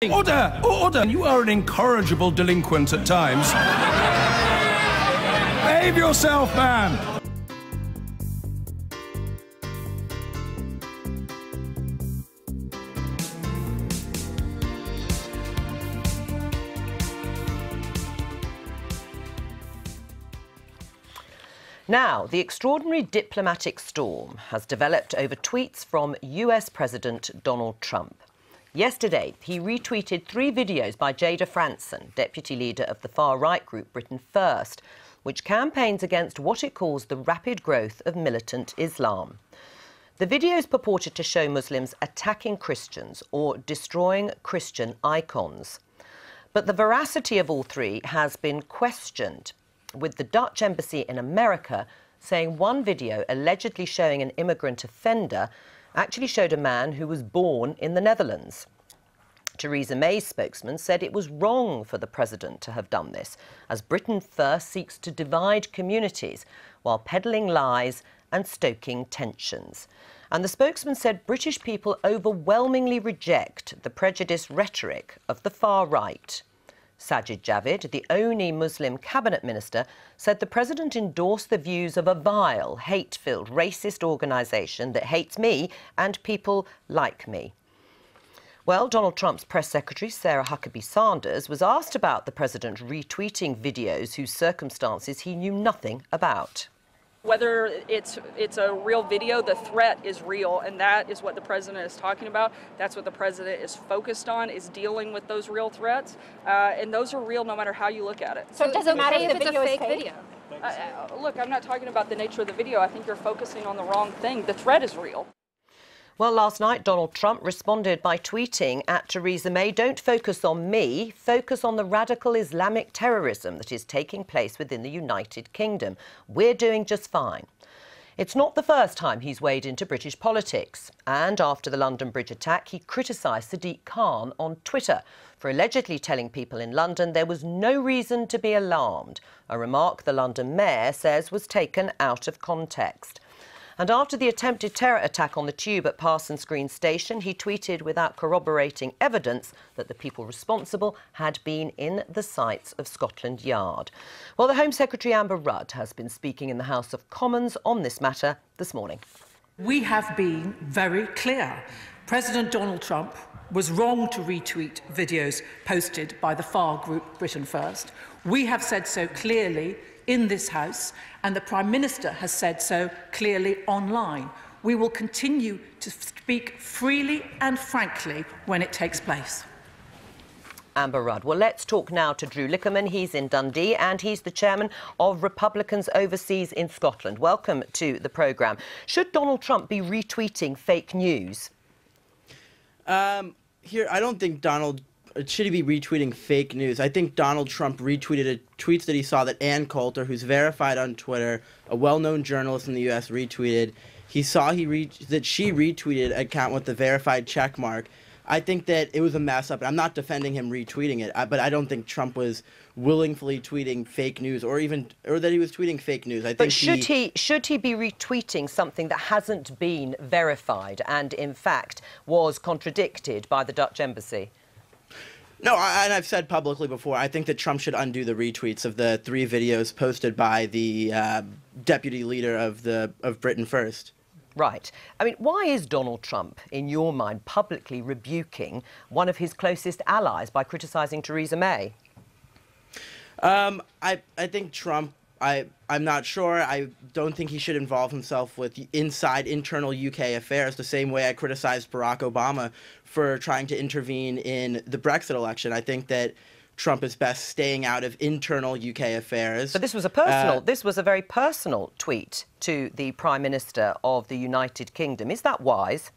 Order! Order! You are an incorrigible delinquent at times. Behave yourself, man! Now, the extraordinary diplomatic storm has developed over tweets from US President Donald Trump. Yesterday, he retweeted 3 videos by Jada Franson, deputy leader of the far-right group Britain First, which campaigns against what it calls the rapid growth of militant Islam. The videos purported to show Muslims attacking Christians or destroying Christian icons. But the veracity of all 3 has been questioned, with the Dutch embassy in America saying one video allegedly showing an immigrant offender actually showed a man who was born in the Netherlands. Theresa May's spokesman said it was wrong for the president to have done this, as Britain First seeks to divide communities while peddling lies and stoking tensions. And the spokesman said British people overwhelmingly reject the prejudiced rhetoric of the far right. Sajid Javid, the only Muslim cabinet minister, said the president endorsed the views of a vile, hate-filled, racist organisation that hates me and people like me. Well, Donald Trump's press secretary, Sarah Huckabee Sanders, was asked about the president retweeting videos whose circumstances he knew nothing about. Whether it's a real video, the threat is real, and that is what the president is talking about. That's what the president is focused on, is dealing with those real threats, and those are real no matter how you look at it. So it doesn't matter if it's a fake video? Look, I'm not talking about the nature of the video. I think you're focusing on the wrong thing. The threat is real. Well, last night, Donald Trump responded by tweeting at Theresa May, "Don't focus on me, focus on the radical Islamic terrorism that is taking place within the United Kingdom. We're doing just fine." It's not the first time he's weighed into British politics. And after the London Bridge attack, he criticised Sadiq Khan on Twitter for allegedly telling people in London there was no reason to be alarmed, a remark the London mayor says was taken out of context. And after the attempted terror attack on the tube at Parsons Green Station, he tweeted without corroborating evidence that the people responsible had been in the sights of Scotland Yard. Well, the Home Secretary Amber Rudd has been speaking in the House of Commons on this matter this morning. We have been very clear. President Donald Trump was wrong to retweet videos posted by the far group Britain First. We have said so clearly in this House, and the Prime Minister has said so clearly online. We will continue to speak freely and frankly when it takes place. Amber Rudd. Well, let's talk now to Drew Lickerman. He's in Dundee and he's the chairman of Republicans Overseas in Scotland. Welcome to the programme. Should Donald Trump be retweeting fake news? I don't think should he be retweeting fake news? I think Donald Trump retweeted tweets that he saw that Ann Coulter, who's verified on Twitter, a well-known journalist in the U.S., retweeted. He saw that she retweeted an account with the verified check mark. I think that it was a mess up. I'm not defending him retweeting it, but I don't think Trump was willingly tweeting fake news or that he was tweeting fake news. But should he be retweeting something that hasn't been verified and, in fact, was contradicted by the Dutch embassy? No, and I've said publicly before, I think that Trump should undo the retweets of the 3 videos posted by the deputy leader of Britain First. Right. I mean, why is Donald Trump, in your mind, publicly rebuking one of his closest allies by criticising Theresa May? I think Trump, I'm not sure. I don't think he should involve himself with internal UK affairs the same way I criticized Barack Obama for trying to intervene in the Brexit election. I think that Trump is best staying out of internal UK affairs. But this was a very personal tweet to the Prime Minister of the United Kingdom. Is that wise?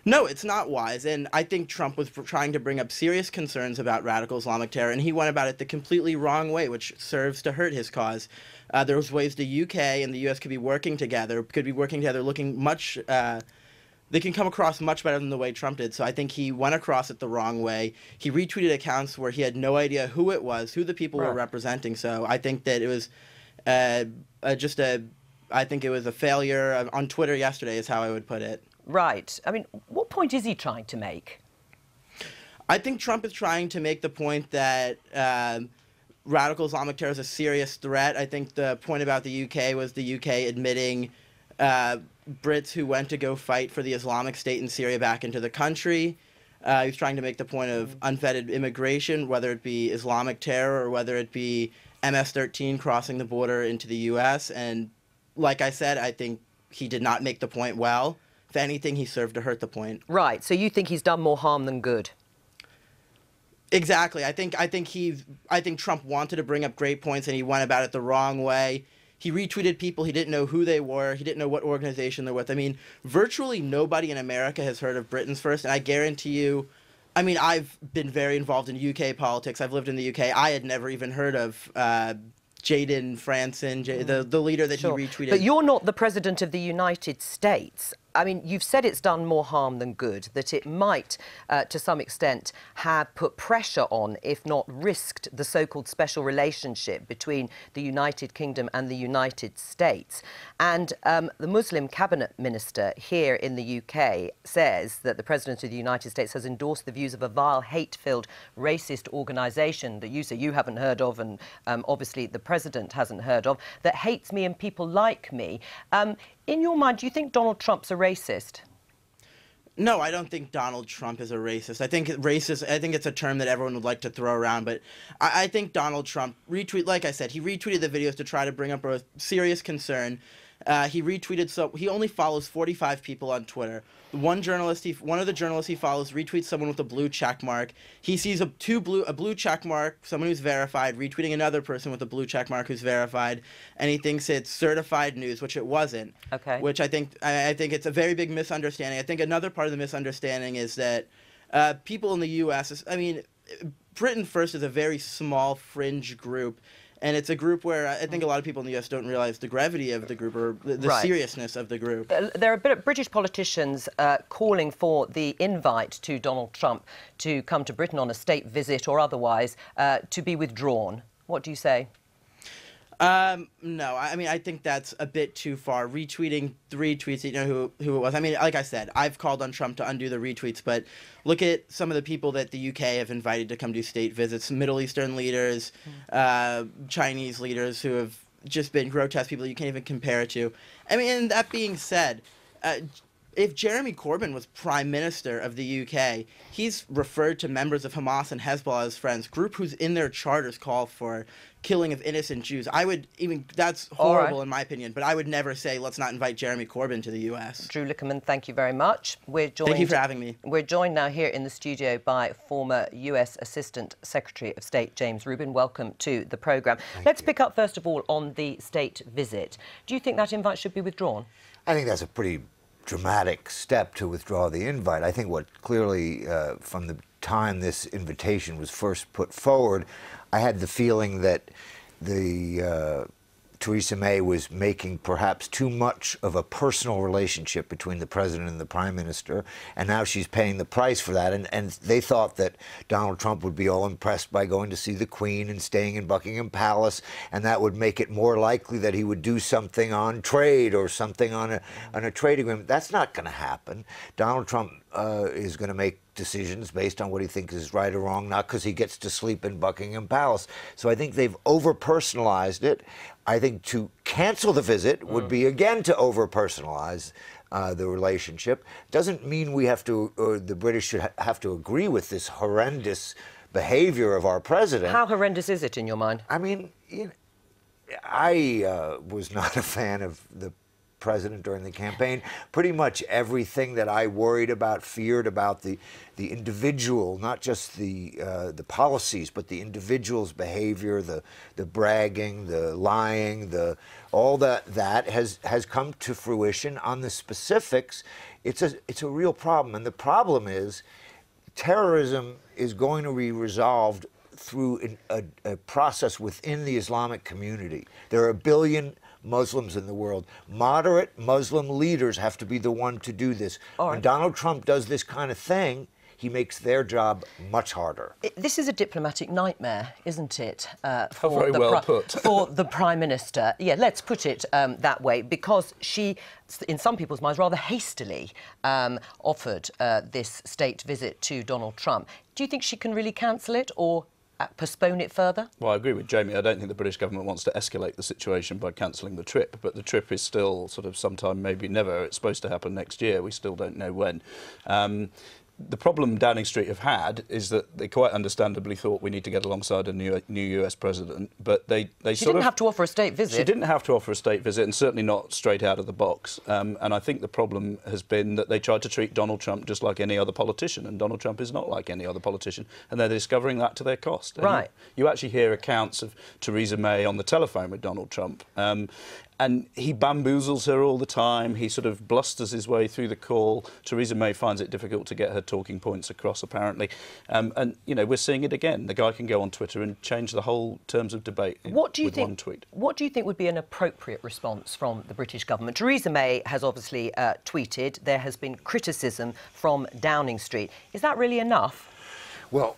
No, it's not wise, and I think Trump was trying to bring up serious concerns about radical Islamic terror, and he went about it the completely wrong way, which serves to hurt his cause. There's ways the UK and the US could be working together, looking much... they can come across much better than the way Trump did, so I think he went across it the wrong way. He retweeted accounts where he had no idea who it was, who the people were representing, so I think that it was I think it was a failure on Twitter yesterday is how I would put it. Right. I mean, what point is he trying to make? I think Trump is trying to make the point that radical Islamic terror is a serious threat. I think the point about the UK was the UK admitting Brits who went to go fight for the Islamic State in Syria back into the country. He's trying to make the point of unvetted immigration, whether it be Islamic terror or whether it be MS-13 crossing the border into the U.S. And like I said, I think he did not make the point well. If anything, he served to hurt the point. Right. So you think he's done more harm than good? Exactly. I think Trump wanted to bring up great points and he went about it the wrong way. He retweeted people. He didn't know who they were. He didn't know what organization they're with. I mean, virtually nobody in America has heard of Britain's First, and I guarantee you, I mean, I've been very involved in UK politics. I've lived in the UK. I had never even heard of Jayden Franson, the leader that he retweeted. But you're not the President of the United States. I mean, you've said it's done more harm than good, that it might, to some extent, have put pressure on, if not risked, the so-called special relationship between the United Kingdom and the United States. And the Muslim cabinet minister here in the UK says that the President of the United States has endorsed the views of a vile, hate-filled, racist organisation that you say you haven't heard of and obviously the President hasn't heard of, that hates me and people like me. In your mind, do you think Donald Trump's a racist? No, I don't think Donald Trump is a racist. I think it's a term that everyone would like to throw around, but I think Donald Trump like I said, he retweeted the videos to try to bring up a serious concern. He retweeted, so he only follows 45 people on Twitter. One of the journalists he follows retweets someone with a blue check mark. He sees a blue check mark, someone who's verified, retweeting another person with a blue check mark who's verified, and he thinks it's certified news, which it wasn't. Okay. Which I think it's a very big misunderstanding. I think another part of the misunderstanding is that people in the U.S. I mean, Britain First is a very small fringe group. And it's a group where I think a lot of people in the U.S. don't realize the gravity of the group or the seriousness of the group. There are British politicians calling for the invite to Donald Trump to come to Britain on a state visit or otherwise to be withdrawn. What do you say? No, I mean, I think that's a bit too far. Retweeting 3 tweets, you know who it was. I mean, like I said, I've called on Trump to undo the retweets, but look at some of the people that the UK have invited to come do state visits. Middle Eastern leaders, Chinese leaders who have just been grotesque people you can't even compare it to. I mean, and that being said, if Jeremy Corbyn was Prime Minister of the UK, he's referred to members of Hamas and Hezbollah as friends, group whose in their charters call for killing of innocent Jews. That's horrible in my opinion, but I would never say let's not invite Jeremy Corbyn to the US. Drew Lickerman, thank you very much. Thank you for having me. We're joined now here in the studio by former US Assistant Secretary of State James Rubin. Welcome to the programme. Let's pick up first of all on the state visit. Do you think that invite should be withdrawn? I think that's a pretty dramatic step to withdraw the invite. I think what clearly, from the time this invitation was first put forward, I had the feeling that Theresa May was making perhaps too much of a personal relationship between the president and the prime minister, and now she's paying the price for that. And they thought that Donald Trump would be all impressed by going to see the Queen and staying in Buckingham Palace, and that would make it more likely that he would do something on trade or something on a trade agreement. That's not going to happen. Donald Trump is going to make decisions based on what he thinks is right or wrong, not because he gets to sleep in Buckingham Palace. So I think they've over-personalized it. I think to cancel the visit would be, again, to over-personalize the relationship. Doesn't mean we have to, or the British should have to agree with this horrendous behavior of our president. How horrendous is it in your mind? I mean, I was not a fan of the president during the campaign. Pretty much everything that I worried about, feared about the individual, not just the policies, but the individual's behavior, the bragging, the lying, all that has come to fruition. On the specifics, it's a real problem, and the problem is terrorism is going to be resolved through a process within the Islamic community. There are 1 billion Muslims in the world. Moderate Muslim leaders have to be the one to do this. When Donald Trump does this kind of thing, he makes their job much harder. This is a diplomatic nightmare, isn't it? Very well put. For the Prime Minister. Yeah, let's put it that way, because she, in some people's minds, rather hastily offered this state visit to Donald Trump. Do you think she can really cancel it or postpone it further? Well, I agree with Jamie. I don't think the British government wants to escalate the situation by cancelling the trip, but the trip is still sort of sometime, maybe never. It's supposed to happen next year. We still don't know when. The problem Downing Street have had is that they quite understandably thought we need to get alongside a new US president, but they She didn't have to offer a state visit. She didn't have to offer a state visit, and certainly not straight out of the box. And I think the problem has been that they tried to treat Donald Trump just like any other politician, and Donald Trump is not like any other politician, and they're discovering that to their cost. And right. You actually hear accounts of Theresa May on the telephone with Donald Trump. And he bamboozles her all the time. He sort of blusters his way through the call. Theresa May finds it difficult to get her talking points across, apparently. And, you know, we're seeing it again. The guy can go on Twitter and change the whole terms of debate with one tweet. What do you think would be an appropriate response from the British government? Theresa May has obviously tweeted. There has been criticism from Downing Street. Is that really enough? Well,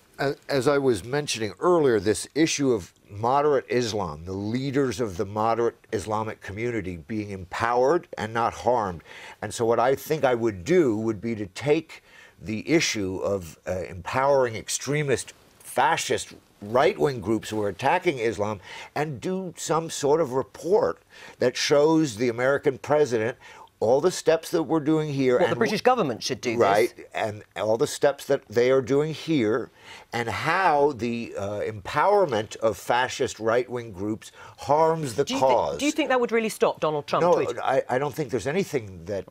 as I was mentioning earlier, this issue of moderate Islam, the leaders of the moderate Islamic community being empowered and not harmed. And so what I think I would do would be to take the issue of empowering extremist, fascist, right-wing groups who are attacking Islam and do some sort of report that shows the American president all the steps that we're doing here. Well, the British government should do this. Right, and all the steps that they are doing here, and how the empowerment of fascist right-wing groups harms the cause. Do you think that would really stop Donald Trump tweeting? No, I don't think there's anything that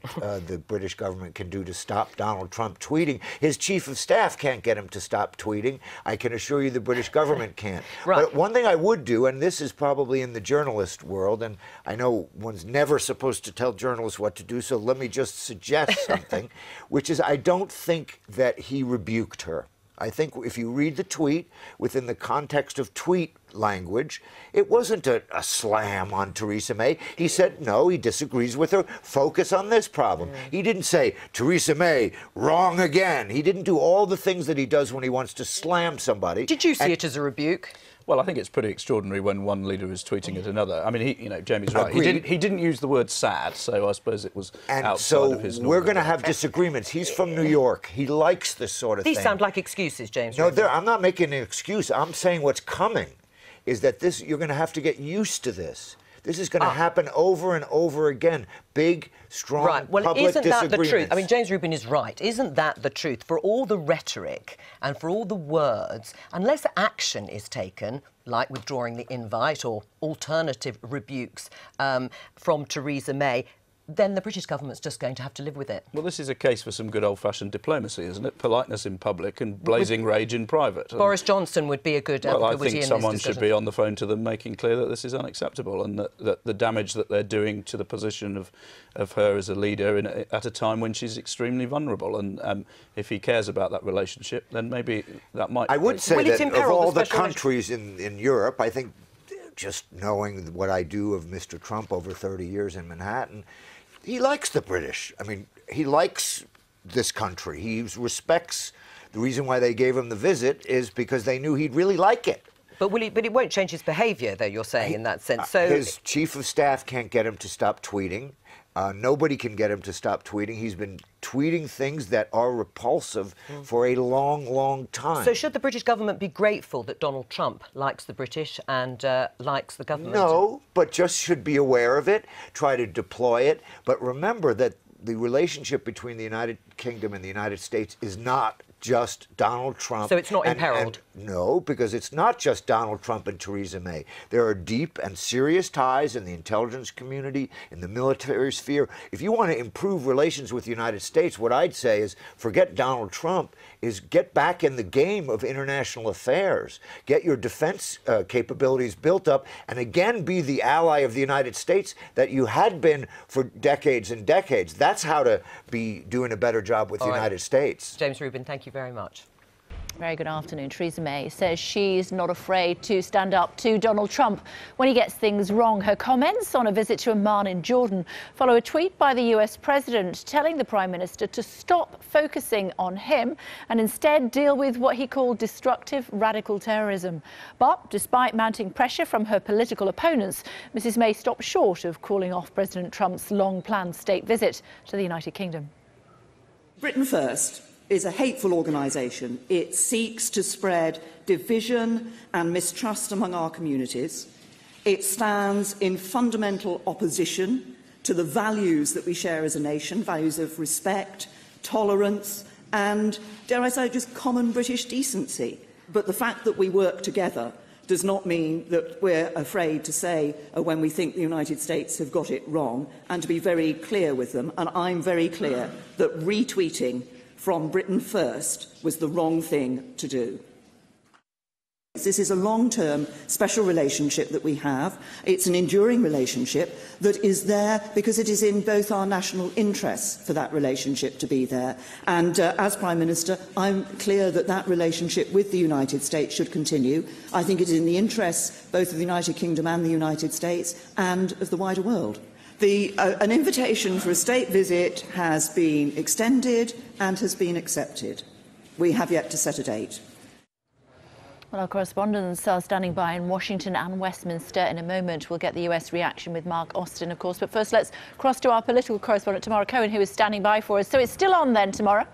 the British government can do to stop Donald Trump tweeting. His chief of staff can't get him to stop tweeting. I can assure you the British government can't. Right. But one thing I would do, and this is probably in the journalist world, and I know one's never supposed to tell journalists what to do, so let me just suggest something, which is I don't think that he rebuked her. I think if you read the tweet within the context of tweet language, it wasn't a slam on Theresa May. He said, no, he disagrees with her. Focus on this problem. He didn't say, Theresa May, wrong again. He didn't do all the things that he does when he wants to slam somebody. Did you see it as a rebuke? Well, I think it's pretty extraordinary when one leader is tweeting at another. I mean, Jamie's right. He didn't use the word sad, so I suppose it was outside of his normal. We're going to have disagreements. He's from New York. He likes this sort of thing. These sound like excuses, James. No, I'm not making an excuse. I'm saying what's coming is that you're going to have to get used to this. This is going to happen over and over again. Big, strong, public disagreements. Isn't that the truth? I mean, James Rubin is right. Isn't that the truth? For all the rhetoric and for all the words, unless action is taken, like withdrawing the invite or alternative rebukes from Theresa May, then the British government's just going to have to live with it. Well, this is a case for some good old-fashioned diplomacy, isn't it? Politeness in public and blazing rage in private. Boris Johnson would be a good advocate. Well, I think someone should be on the phone to them making clear that this is unacceptable and that the damage that they're doing to the position of her as a leader at a time when she's extremely vulnerable. And if he cares about that relationship, then maybe that might... I would say that of all the countries in Europe, I think just knowing what I do of Mr. Trump over 30 years in Manhattan, he likes the British. I mean, he likes this country. He respects. The reason why they gave him the visit is because they knew he'd really like it. But it won't change his behaviour, though, you're saying, in that sense. So his chief of staff can't get him to stop tweeting. Nobody can get him to stop tweeting. He's been tweeting things that are repulsive for a long, long time. So should the British government be grateful that Donald Trump likes the British and likes the government? No, but just should be aware of it, try to deploy it. But remember that the relationship between the United Kingdom and the United States is not just Donald Trump. So it's not imperiled? No, because it's not just Donald Trump and Theresa May. There are deep and serious ties in the intelligence community, in the military sphere. If you want to improve relations with the United States, what I'd say is forget Donald Trump, is get back in the game of international affairs. Get your defense capabilities built up and again be the ally of the United States that you had been for decades and decades. That's how to be doing a better job with the United States. James Rubin, thank you very much. Very good afternoon. Theresa May says she's not afraid to stand up to Donald Trump when he gets things wrong. Her comments on a visit to Amman in Jordan follow a tweet by the US president telling the Prime Minister to stop focusing on him and instead deal with what he called destructive radical terrorism. But despite mounting pressure from her political opponents, Mrs May stopped short of calling off President Trump's long-planned state visit to the United Kingdom. Britain First is a hateful organisation. It seeks to spread division and mistrust among our communities. It stands in fundamental opposition to the values that we share as a nation, values of respect, tolerance and, dare I say, just common British decency. But the fact that we work together does not mean that we're afraid to say when we think the United States have got it wrong, and to be very clear with them. And I'm very clear that retweeting from Britain First was the wrong thing to do. This is a long-term special relationship that we have. It's an enduring relationship that is there because it is in both our national interests for that relationship to be there. And as Prime Minister, I'm clear that that relationship with the United States should continue. I think it is in the interests both of the United Kingdom and the United States and of the wider world. An invitation for a state visit has been extended and has been accepted. We have yet to set a date. Well, our correspondents are standing by in Washington and Westminster. In a moment, we'll get the US reaction with Mark Austin, of course. But first, let's cross to our political correspondent, Tamara Cohen, who is standing by for us. So it's still on then, Tamara?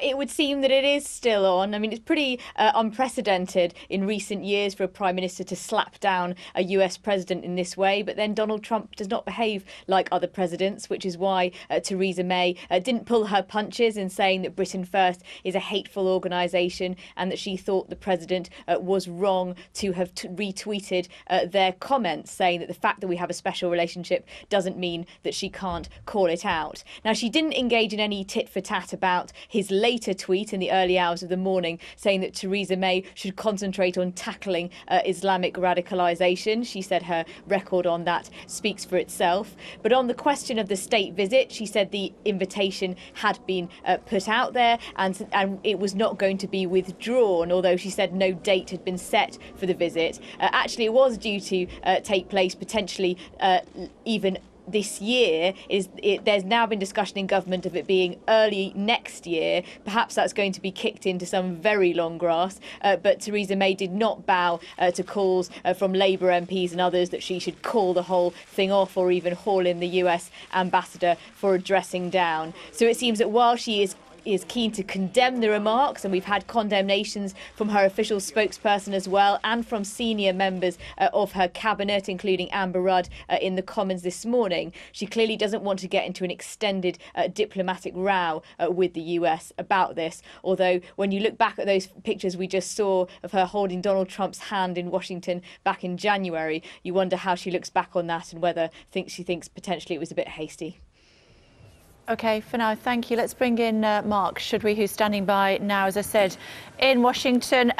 It would seem that it is still on. I mean, it's pretty unprecedented in recent years for a Prime Minister to slap down a US president in this way. But then Donald Trump does not behave like other presidents, which is why Theresa May didn't pull her punches in saying that Britain First is a hateful organisation and that she thought the president was wrong to have retweeted their comments, saying that the fact that we have a special relationship doesn't mean that she can't call it out. Now, she didn't engage in any tit for tat about his later tweet in the early hours of the morning saying that Theresa May should concentrate on tackling Islamic radicalisation. She said her record on that speaks for itself. But on the question of the state visit, she said the invitation had been put out there and it was not going to be withdrawn, although she said no date had been set for the visit. Actually, it was due to take place potentially even this year. There's now been discussion in government of it being early next year. Perhaps that's going to be kicked into some very long grass. But Theresa May did not bow to calls from Labour MPs and others that she should call the whole thing off or even haul in the US ambassador for a dressing down. So it seems that while she is keen to condemn the remarks, and we've had condemnations from her official spokesperson as well and from senior members of her cabinet, including Amber Rudd in the Commons this morning. She clearly doesn't want to get into an extended diplomatic row with the US about this, although when you look back at those pictures we just saw of her holding Donald Trump's hand in Washington back in January, you wonder how she looks back on that and whether she thinks potentially it was a bit hasty. OK, for now, thank you. Let's bring in Mark, should we, who's standing by now, as I said, in Washington.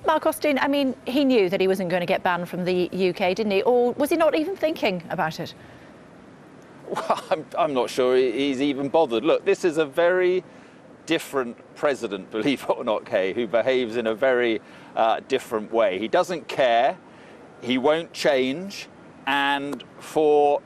Mark Austin, I mean, he knew that he wasn't going to get banned from the UK, didn't he? Or was he not even thinking about it? Well, I'm not sure he's even bothered. Look, this is a very different president, believe it or not, Kay, who behaves in a very different way. He doesn't care. He won't change. And for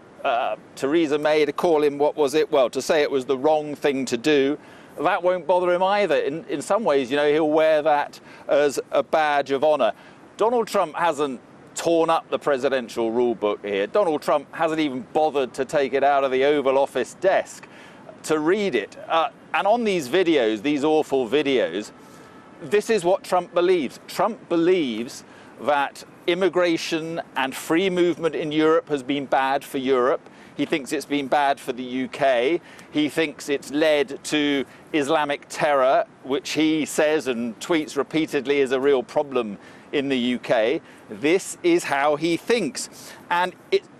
Theresa May to call him, what was it? Well, to say it was the wrong thing to do, that won't bother him either. In some ways, you know, he'll wear that as a badge of honour. Donald Trump hasn't torn up the presidential rule book here. Donald Trump hasn't even bothered to take it out of the Oval Office desk to read it. And on these videos, these awful videos, this is what Trump believes. Trump believes that immigration and free movement in Europe has been bad for Europe. He thinks it's been bad for the UK. He thinks it's led to Islamic terror, which he says and tweets repeatedly is a real problem in the UK. This is how he thinks. And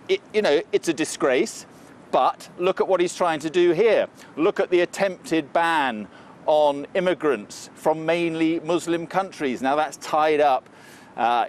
it's a disgrace, but look at what he's trying to do here. Look at the attempted ban on immigrants from mainly Muslim countries. Now that's tied up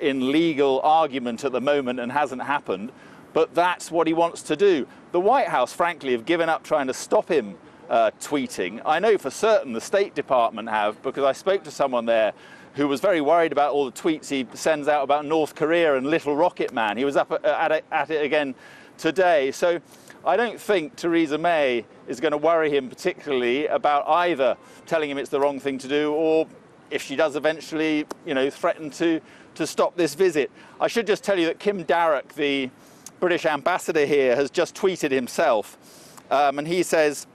in legal argument at the moment and hasn't happened, but that's what he wants to do. The White House, frankly, have given up trying to stop him tweeting. I know for certain the State Department have, because I spoke to someone there who was very worried about all the tweets he sends out about North Korea and Little Rocket Man. He was up at it again today. So I don't think Theresa May is going to worry him particularly about either telling him it's the wrong thing to do, or if she does eventually, threaten to stop this visit. I should just tell you that Kim Darroch, the British ambassador here, has just tweeted himself, and he says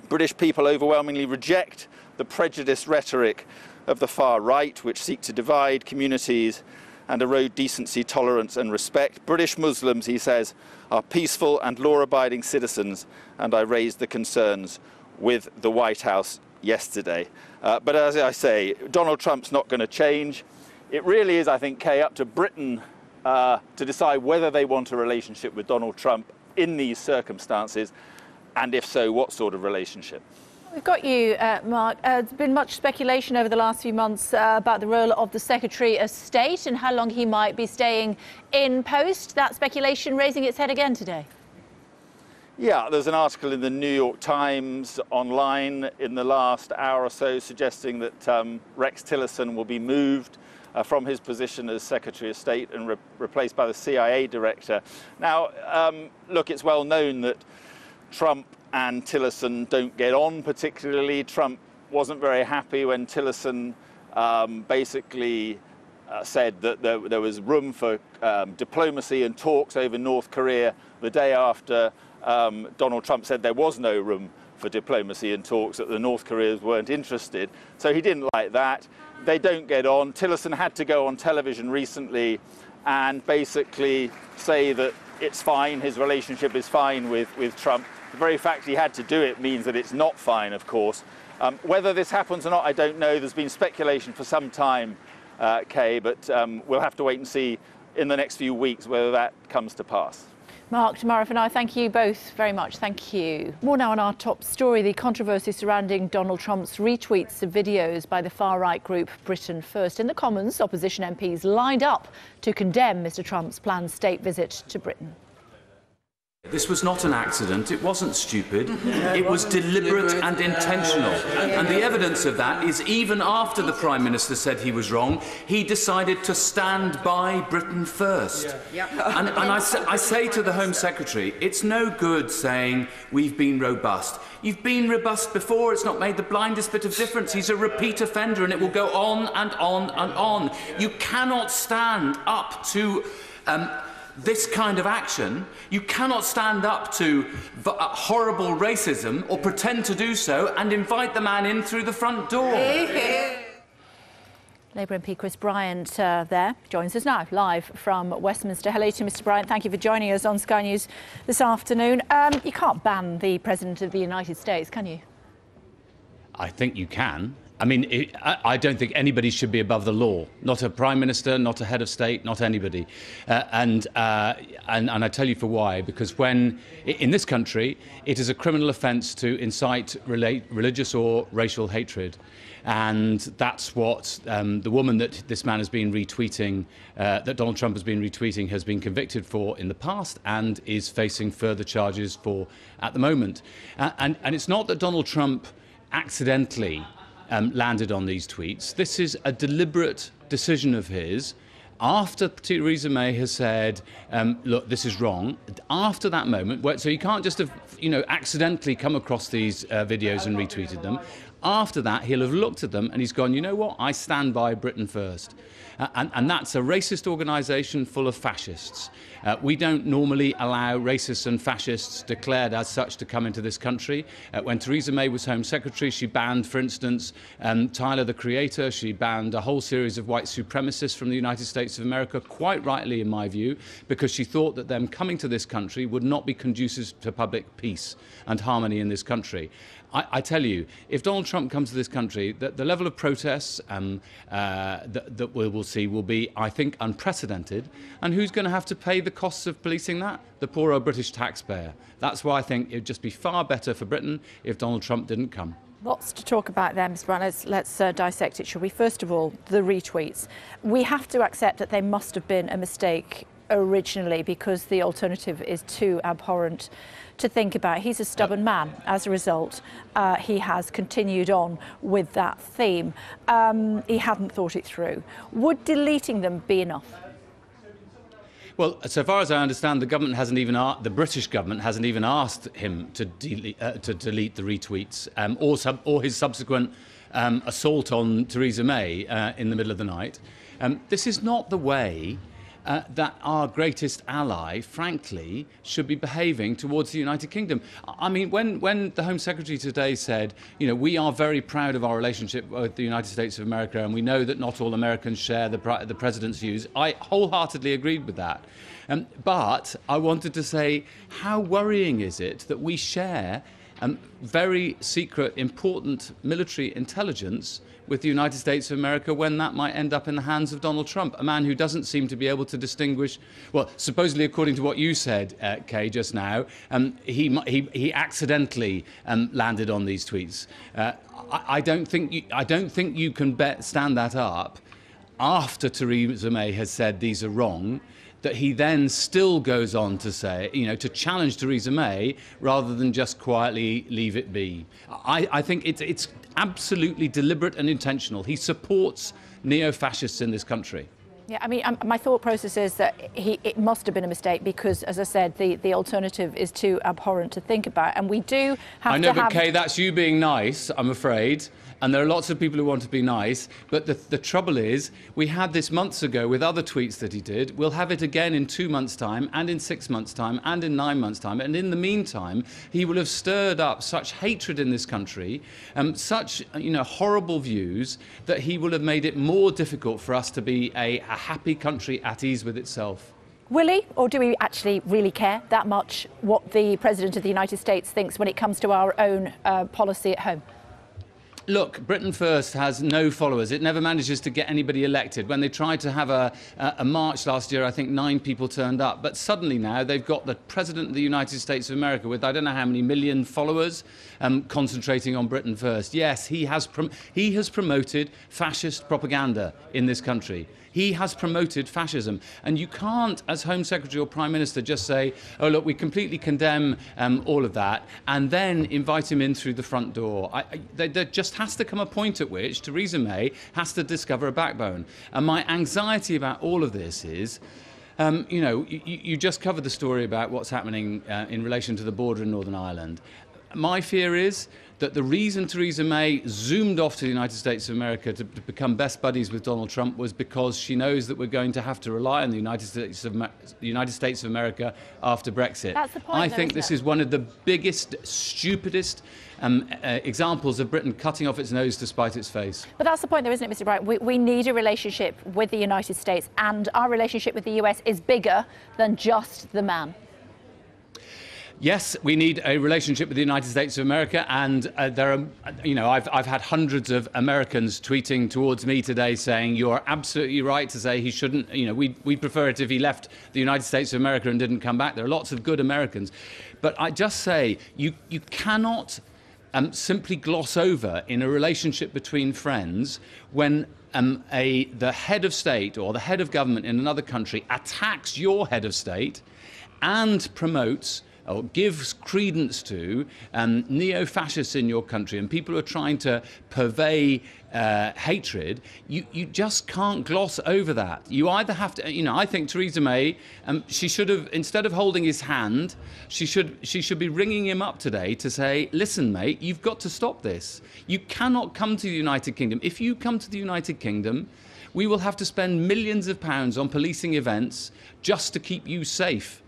British people overwhelmingly reject the prejudiced rhetoric of the far right, which seek to divide communities and erode decency, tolerance and respect. British Muslims, he says, are peaceful and law-abiding citizens, and I raised the concerns with the White House yesterday. But as I say, Donald Trump's not going to change. It really is, I think, Kay, up to Britain to decide whether they want a relationship with Donald Trump in these circumstances, and if so, what sort of relationship. We've got you, Mark. There's been much speculation over the last few months about the role of the Secretary of State and how long he might be staying in post. That speculation raising its head again today. Yeah, there's an article in the New York Times online in the last hour or so suggesting that Rex Tillerson will be moved from his position as Secretary of State and replaced by the CIA director. Now, look, it's well known that Trump and Tillerson don't get on particularly. Trump wasn't very happy when Tillerson basically said that there was room for diplomacy and talks over North Korea the day after Donald Trump said there was no room for diplomacy and talks, that the North Koreans weren't interested. So he didn't like that. They don't get on. Tillerson had to go on television recently and basically say that it's fine, his relationship is fine with Trump. The very fact he had to do it means that it's not fine, of course. Whether this happens or not, I don't know. There's been speculation for some time, Kay, but we'll have to wait and see in the next few weeks whether that comes to pass. Mark, Tamara, for now, thank you both very much. Thank you. More now on our top story, the controversy surrounding Donald Trump's retweets of videos by the far-right group Britain First. In the Commons, opposition MPs lined up to condemn Mr Trump's planned state visit to Britain. This was not an accident, it wasn't stupid, it was deliberate and intentional. And the evidence of that is even after the Prime Minister said he was wrong, he decided to stand by Britain First. And I say to the Home Secretary, it's no good saying we've been robust. You've been robust before, it's not made the blindest bit of difference. He's a repeat offender and it will go on and on and on. You cannot stand up to this kind of action. You cannot stand up to horrible racism or pretend to do so and invite the man in through the front door. Labour MP Chris Bryant there joins us now live from Westminster. Hello to Mr Bryant. Thank you for joining us on Sky News this afternoon. You can't ban the President of the United States, can you? I think you can. I mean, I don't think anybody should be above the law. Not a Prime Minister, not a head of state, not anybody. And I tell you for why. Because when, in this country, it is a criminal offence to incite religious or racial hatred. And that's what the woman that this man has been retweeting, that Donald Trump has been retweeting, has been convicted for in the past and is facing further charges for at the moment. And it's not that Donald Trump accidentally landed on these tweets. This is a deliberate decision of his after Theresa May has said, look, this is wrong. After that moment, so you can't just have, accidentally come across these videos and retweeted them. After that, he'll have looked at them and he's gone, you know what, I stand by Britain First. And that's a racist organisation full of fascists. We don't normally allow racists and fascists declared as such to come into this country. When Theresa May was Home Secretary, she banned, for instance, Tyler, the Creator. She banned a whole series of white supremacists from the United States of America, quite rightly in my view, because she thought that them coming to this country would not be conducive to public peace and harmony in this country. I tell you, if Donald Trump comes to this country, the level of protests that we will see will be, I think, unprecedented. And who's going to have to pay the costs of policing that? The poor old British taxpayer. That's why I think it would just be far better for Britain if Donald Trump didn't come. Lots to talk about there, Ms. Brown. Let's dissect it, shall we? First of all, the retweets. We have to accept that they must have been a mistake originally because the alternative is too abhorrent to think about. He's a stubborn man. As a result, he has continued on with that theme. He hadn't thought it through. Would deleting them be enough? Well, so far as I understand, the government hasn't even the British government hasn't even asked him to delete the retweets or his subsequent assault on Theresa May in the middle of the night. This is not the way that our greatest ally, frankly, should be behaving towards the United Kingdom. I mean, when the Home Secretary today said, you know, we are very proud of our relationship with the United States of America, and we know that not all Americans share the President's views, I wholeheartedly agreed with that. But I wanted to say, how worrying is it that we share very secret, important military intelligence with the United States of America when that might end up in the hands of Donald Trump, a man who doesn't seem to be able to distinguish, well, supposedly according to what you said, Kay, just now, he accidentally landed on these tweets. I don't think you can stand that up after Theresa May has said these are wrong, that he then still goes on to say, you know, to challenge Theresa May rather than just quietly leave it be. I think it's absolutely deliberate and intentional. He supports neo-fascists in this country. Yeah, I mean, my thought process is that it must have been a mistake because, as I said, the alternative is too abhorrent to think about. And we do have to have... I know, but Kay, that's you being nice, I'm afraid. And there are lots of people who want to be nice. But the trouble is, we had this months ago with other tweets that he did. We'll have it again in 2 months' time, and in 6 months' time, and in 9 months' time. And in the meantime, he will have stirred up such hatred in this country, such horrible views, that he will have made it more difficult for us to be a happy country at ease with itself. Will he, or do we actually really care that much what the President of the United States thinks when it comes to our own policy at home? Look, Britain First has no followers. It never manages to get anybody elected. When they tried to have a march last year, I think 9 people turned up. But suddenly now they've got the President of the United States of America with I don't know how many million followers concentrating on Britain First. Yes, he has promoted fascist propaganda in this country. He has promoted fascism. And you can't, as Home Secretary or Prime Minister, just say, oh, look, we completely condemn all of that, and then invite him in through the front door. There just has to come a point at which Theresa May has to discover a backbone. And my anxiety about all of this is, you just covered the story about what's happening in relation to the border in Northern Ireland. My fear is that the reason Theresa May zoomed off to the United States of America to become best buddies with Donald Trump was because she knows that we're going to have to rely on the United States of America after Brexit. That's the point, I think this is one of the biggest, stupidest examples of Britain cutting off its nose to spite its face. But that's the point, though, isn't it, Mr. Bright? We need a relationship with the United States, and our relationship with the US is bigger than just the man. Yes, we need a relationship with the United States of America, and there are, I've had hundreds of Americans tweeting towards me today saying you are absolutely right to say he shouldn't, we'd prefer it if he left the United States of America and didn't come back. There are lots of good Americans. But I just say you cannot simply gloss over in a relationship between friends when the head of state or the head of government in another country attacks your head of state and promotes or gives credence to neo-fascists in your country and people who are trying to purvey hatred. You just can't gloss over that. You either have to, I think Theresa May, she should have, instead of holding his hand, she should be ringing him up today to say, listen, mate, you've got to stop this. You cannot come to the United Kingdom. If you come to the United Kingdom, we will have to spend millions of pounds on policing events just to keep you safe.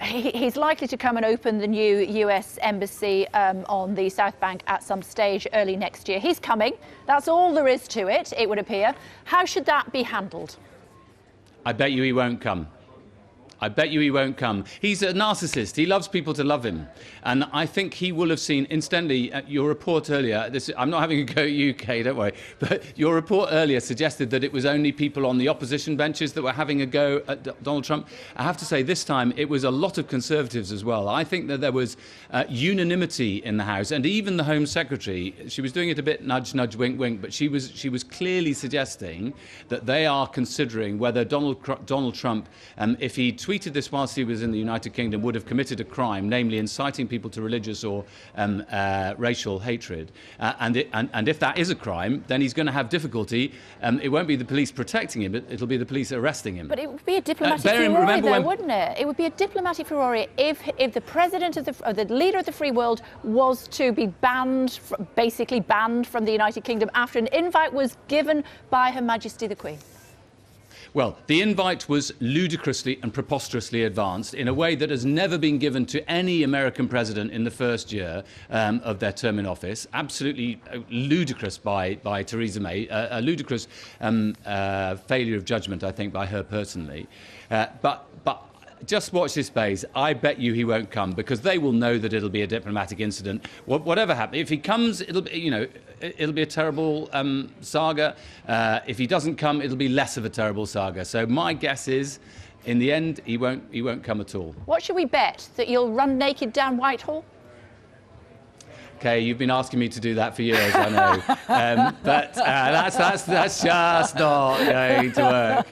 He's likely to come and open the new US embassy on the South Bank at some stage early next year. He's coming. That's all there is to it, it would appear. How should that be handled? I bet you he won't come. I bet you he won't come. He's a narcissist. He loves people to love him. And I think he will have seen, incidentally, your report earlier, I'm not having a go at UK, don't worry, but your report earlier suggested that it was only people on the opposition benches that were having a go at Donald Trump. I have to say this time it was a lot of Conservatives as well. I think that there was unanimity in the House, and even the Home Secretary, she was doing it a bit nudge, nudge, wink, wink, but she was clearly suggesting that they are considering whether Donald Trump, if he tweeted this whilst he was in the United Kingdom, would have committed a crime, namely inciting people to religious or racial hatred. And if that is a crime, then he's going to have difficulty. It won't be the police protecting him, it'll be the police arresting him. But it would be a diplomatic furore, though, wouldn't it? It would be a diplomatic furore if the president of the leader of the free world was to be banned, basically banned from the United Kingdom after an invite was given by Her Majesty the Queen. Well, the invite was ludicrously and preposterously advanced in a way that has never been given to any American president in the first year of their term in office. Absolutely ludicrous by Theresa May, a ludicrous failure of judgment, I think, by her personally. But just watch this space. I bet you he won't come, because they will know that it'll be a diplomatic incident. Whatever happens, if he comes, it'll be, it'll be a terrible saga. If he doesn't come, it'll be less of a terrible saga. So my guess is, in the end, he won't come at all. What should we bet? That you'll run naked down Whitehall? Okay, you've been asking me to do that for years, I know, but that's just not going to work.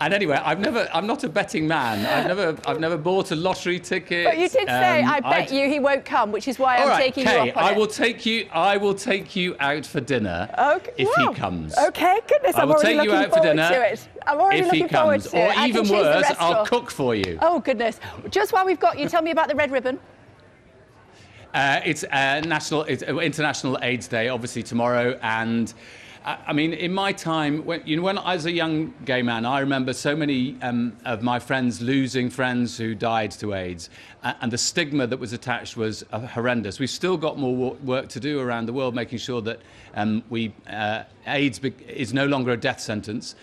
And anyway, I'm not a betting man. I've never bought a lottery ticket. But you did say, I bet you he won't come, which is why I'm taking you up on it. I will take you out for dinner if he comes. Okay, goodness, I'm already looking forward to it. I'm already looking forward to it. Or even worse, I'll cook for you. Oh goodness! Just while we've got you, tell me about the red ribbon. It's International AIDS Day, obviously tomorrow, and I mean, in my time, when I was a young gay man, I remember so many of my friends losing friends who died to AIDS, and the stigma that was attached was horrendous. We've still got more work to do around the world, making sure that AIDS is no longer a death sentence.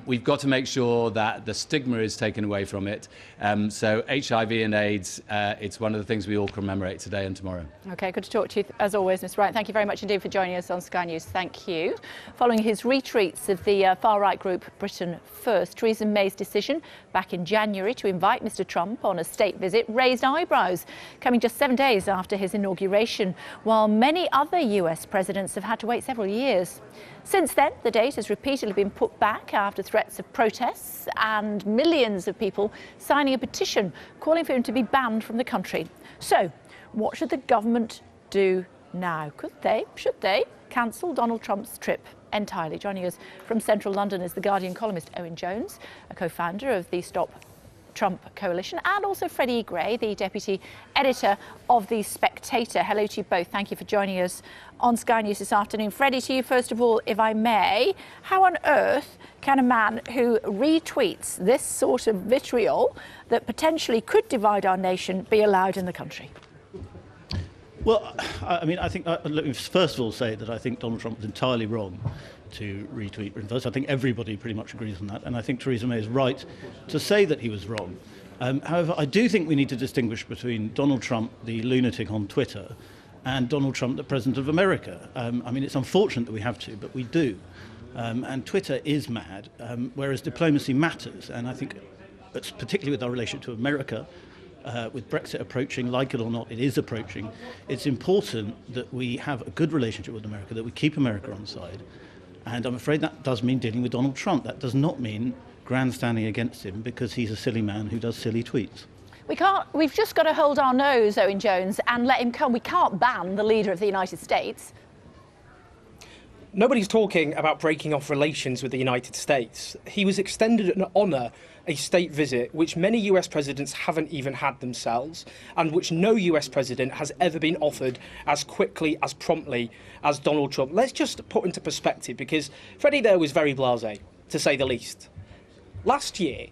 We've got to make sure that the stigma is taken away from it. So HIV and AIDS, it's one of the things we all commemorate today and tomorrow. Okay, good to talk to you as always, Mr. Wright. Thank you very much indeed for joining us on Sky News. Thank you. Following his retweets of the far-right group Britain First, Theresa May's decision back in January to invite Mr. Trump on a state visit raised eyebrows, coming just 7 days after his inauguration, while many other US presidents have had to wait several years. Since then, the date has repeatedly been put back after threats of protests and millions of people signing a petition calling for him to be banned from the country. So, what should the government do now? Should they cancel Donald Trump's trip entirely? Joining us from central London is the Guardian columnist Owen Jones, a co-founder of the Stop Trump coalition, and also Freddie Gray, the deputy editor of The Spectator. Hello to you both. Thank you for joining us on Sky News this afternoon. Freddie, to you first of all, if I may, how on earth can a man who retweets this sort of vitriol that potentially could divide our nation be allowed in the country? Well, I mean, I think, let me first of all say that I think Donald Trump was entirely wrong to retweet Britain First. I think everybody pretty much agrees on that, and I think Theresa May is right to say that he was wrong. However, I do think we need to distinguish between Donald Trump, the lunatic on Twitter, and Donald Trump, the President of America. I mean, it's unfortunate that we have to, but we do. And Twitter is mad, whereas diplomacy matters, and I think, particularly with our relationship to America, with Brexit approaching, like it or not, it is approaching, it's important that we have a good relationship with America, that we keep America on side. And I'm afraid that does mean dealing with Donald Trump. That does not mean grandstanding against him because he's a silly man who does silly tweets. We've just got to hold our nose, Owen Jones, and let him come. We can't ban the leader of the United States. Nobody's talking about breaking off relations with the United States. He was extended an honour, a state visit, which many US presidents haven't even had themselves, and which no US president has ever been offered as quickly, as promptly as Donald Trump. Let's just put into perspective, because Freddie there was very blasé, to say the least. Last year,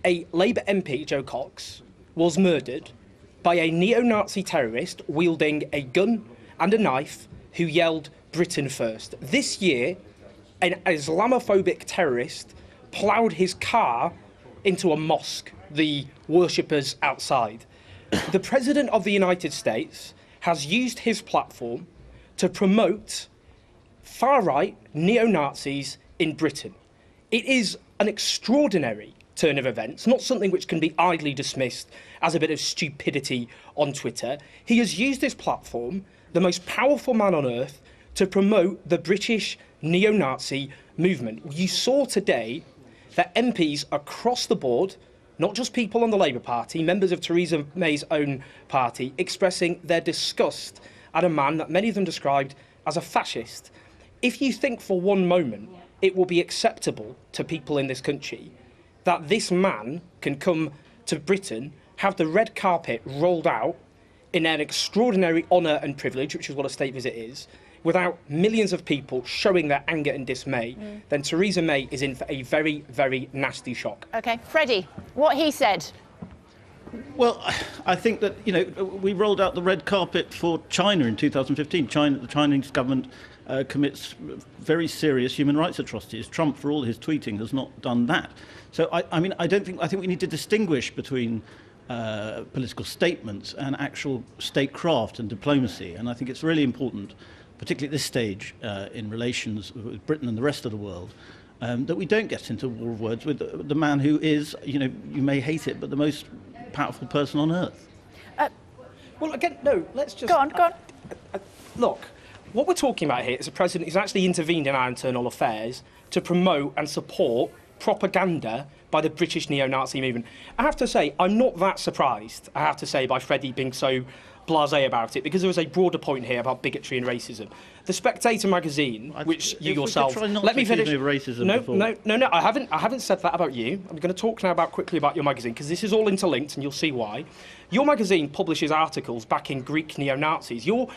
a Labour MP, Joe Cox, was murdered by a neo-Nazi terrorist wielding a gun and a knife who yelled Britain First. This year, an Islamophobic terrorist ploughed his car into a mosque, the worshippers outside. The President of the United States has used his platform to promote far-right neo-Nazis in Britain. It is an extraordinary turn of events, not something which can be idly dismissed as a bit of stupidity on Twitter. He has used his platform, the most powerful man on earth, to promote the British neo-Nazi movement. You saw today that MPs across the board, not just people on the Labour Party, members of Theresa May's own party, expressing their disgust at a man that many of them described as a fascist. If you think for one moment it will be acceptable to people in this country that this man can come to Britain, have the red carpet rolled out in an extraordinary honour and privilege, which is what a state visit is, without millions of people showing their anger and dismay, then Theresa May is in for a very, very nasty shock. OK, Freddie, what he said. Well, I think that, you know, we rolled out the red carpet for China in 2015. The Chinese government commits very serious human rights atrocities. Trump, for all his tweeting, has not done that. So, I think we need to distinguish between political statements and actual statecraft and diplomacy. And I think it's really important, particularly at this stage in relations with Britain and the rest of the world, that we don't get into war of words with the man who is, you know, you may hate it, but the most powerful person on earth. Well, again, no, let's just... Go on. Look, what we're talking about here is a president who's actually intervened in our internal affairs to promote and support propaganda by the British neo-Nazi movement. I have to say, I'm not that surprised, I have to say, by Freddie being so blasé about it, because there was a broader point here about bigotry and racism. The Spectator magazine, which you yourself... Let me finish. No, I haven't said that about you. I'm going to talk now quickly about your magazine, because this is all interlinked, and you'll see why. Your magazine publishes articles backing Greek neo-Nazis. Your